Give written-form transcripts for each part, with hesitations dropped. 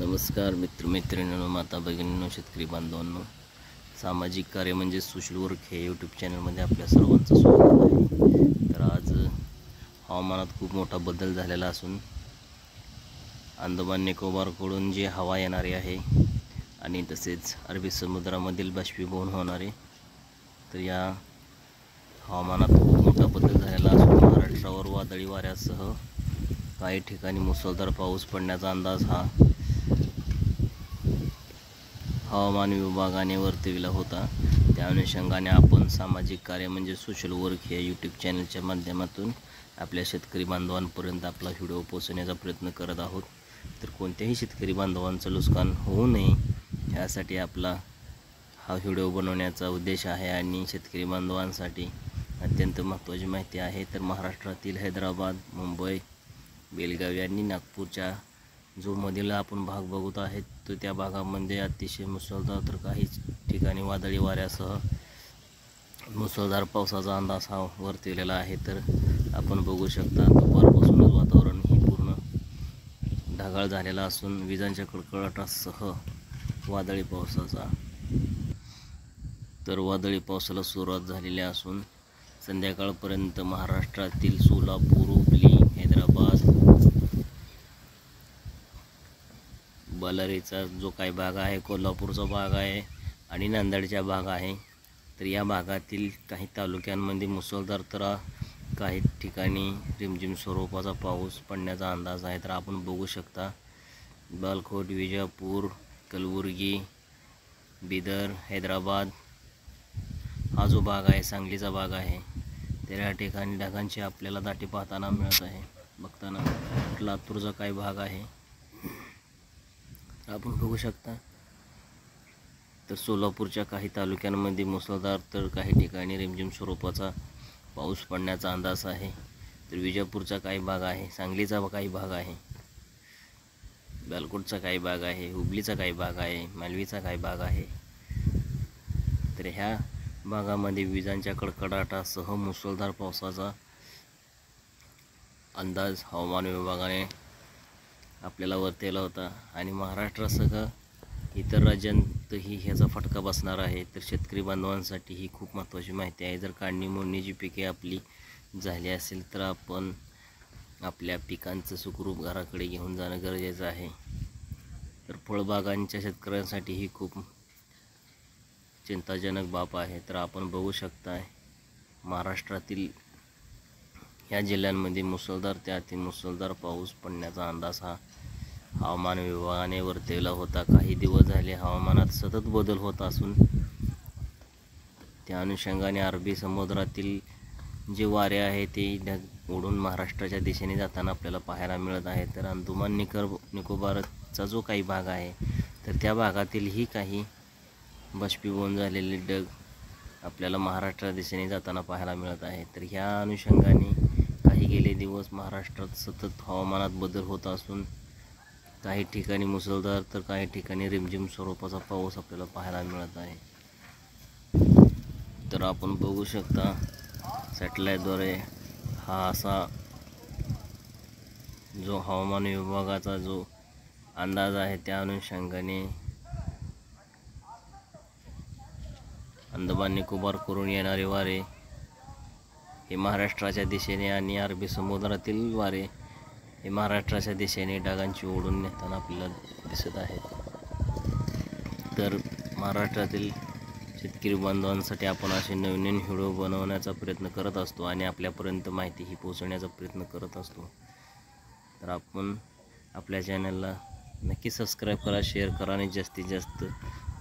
नमस्कार मित्रमैत्रिणींनो, माता भगिनींनो, शेतकरी बांधवांनो, सामाजिक कार्य म्हणजे सोशल वर्क हे यूट्यूब चॅनलमध्ये आपल्या सर्वांचं स्वागत आहे। तर आज हवामानात खूप मोठा बदल झालेला असून अंदमान निकोबारकडून जी हवा येणारी आहे आणि तसेच अरबी समुद्रामधील बाष्पीभवन होणारे, तर या हवामानात खूप मोठा बदल झालेला असून महाराष्ट्रावर वादळी वाऱ्यासह काही ठिकाणी मुसळधार पाऊस पडण्याचा अंदाज हा हवामान विभागाने वर्तविला होता। त्या अनुषंगाने आपण सामाजिक कार्य म्हणजे सोशल वर्क या यूट्यूब चॅनलच्या माध्यमातून आपल्या शेतकरी बांधवांपर्यंत आपला व्हिडिओ पोहोचवण्याचा प्रयत्न करत आहोत। तर कोणत्याही शेतकरी बांधवांचं नुकसान होऊ नये यासाठी आपला हा व्हिडिओ बनवण्याचा उद्देश आहे आणि शेतकरी बांधवांसाठी अत्यंत महत्त्वाची माहिती आहे। तर महाराष्ट्रातील हैदराबाद, मुंबई, बेलगावी आणि नागपूरच्या जो मधील आपण भाग बघत आहेत, तो त्या भागामध्ये अतिशय मुसळधार तर काही ठिकाणी वादळी वाऱ्यासह मुसळधार पावसाचा अंदाज हा वर्तविलेला आहे। तर आपण बघू शकता दुपारपासूनच वातावरण ही पूर्ण ढगाळ झालेला असून विजांच्या कडकडाटासह वादळी पावसाला सुरुवात झालेली असून संध्याकाळपर्यंत महाराष्ट्रातील सोलापूर, हुबली, हैदराबाद, बल्लारीचा जो काही भाग आहे, कोल्हापूरचा भाग आहे आणि नांदेडचा भाग आहे, तर या भागातील काही तालुक्यांमध्ये मुसळधार तर काही ठिकाणी रिमझिम स्वरूपाचा पाऊस पडण्याचा अंदाज आहे। तर आपण बघू शकता बालाकोट, विजापूर, कलबुर्गी, बिदर, हैदराबाद हा जो भाग आहे, सांगलीचा भाग आहे, तर या ठिकाणी ढगांची आपल्याला दाटी पाहताना मिळत आहे। बघताना लातूरचा काही भाग आहे आपण बघू शकता। तर सोलापूरच्या काही तालुक्यांमध्ये मुसळधार तर काही ठिकाणी रिमझिम स्वरूपाचा पाऊस पडण्याचा अंदाज आहे। तर विजापूरचा काही भाग आहे, सांगलीचा काही भाग आहे, बालाकोटचा काही भाग आहे, हुबलीचा काही भाग आहे, मालवीचा काही भाग आहे। तर ह्या भागामध्ये विजांच्या कडकडाटासह मुसळधार पावसाचा अंदाज हवामान विभागाने आपल्याला वर्तवला होता आणि महाराष्ट्रासह इतर राज्यांतही ह्याचा फटका बसणार आहे। तर शेतकरी बांधवांसाठी ही खूप महत्त्वाची माहिती आहे। जर काढणी मोडणीची पिके आपली झाली असेल तर आपण आपल्या पिकांचं सुखरूप घराकडे घेऊन जाणं गरजेचं आहे। तर फळबागांच्या शेतकऱ्यांसाठी ही खूप चिंताजनक बाब आहे। तर आपण बघू शकता महाराष्ट्रातील ह्या जिल्ह्यांमध्ये मुसळधार ते अतिमुसळधार पाऊस पडण्याचा अंदाज हा हवामान विभागाने वर्तवला होता। काही दिवस झाले हवामानात सतत बदल होत असून त्या अनुषंगाने अरबी समुद्रातील जे वारे आहे ते ढग उडून महाराष्ट्राच्या दिशेने जाताना आपल्याला पाहायला मिळत आहे। तर अंदमान निकोबारचा जो काही भाग आहे, तर त्या भागातीलही काही बाष्पीभवन झालेले ढग आपल्याला महाराष्ट्राच्या दिशेने जाताना पाहायला मिळत आहे। तर ह्या अनुषंगाने काही गेले दिवस महाराष्ट्रात सतत हवामानात बदल होत असून काही ठिकाणी मुसळधार तर काही ठिकाणी रिमझिम स्वरूपाचा पाऊस आपल्याला पाहायला मिळत आहे। तर आपण बघू शकता सॅटेलाईटद्वारे हा असा जो हवामान विभागाचा जो अंदाज आहे, त्या अनुषंगाने अंदमान निकोबार करून येणारे वारे हे महाराष्ट्राच्या दिशेने आणि अरबी समुद्रातील वारे हे महाराष्ट्राच्या दिशेने ढगांची ओढून नेताना आपल्याला दिसत आहेत। तर महाराष्ट्रातील शेतकरी बांधवांसाठी आपण असे नवीन व्हिडिओ बनवण्याचा प्रयत्न करत असतो आणि आपल्यापर्यंत माहिती ही पोहोचवण्याचा प्रयत्न करत असतो। तर आपण आपल्या चॅनलला नक्की सबस्क्राईब करा, शेअर करा आणि जास्तीत जास्त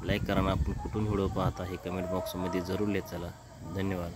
लाईक करा। आपण कुठून व्हिडिओ पाहता हे कमेंट बॉक्समध्ये जरूर लिहित चला। धन्यवाद।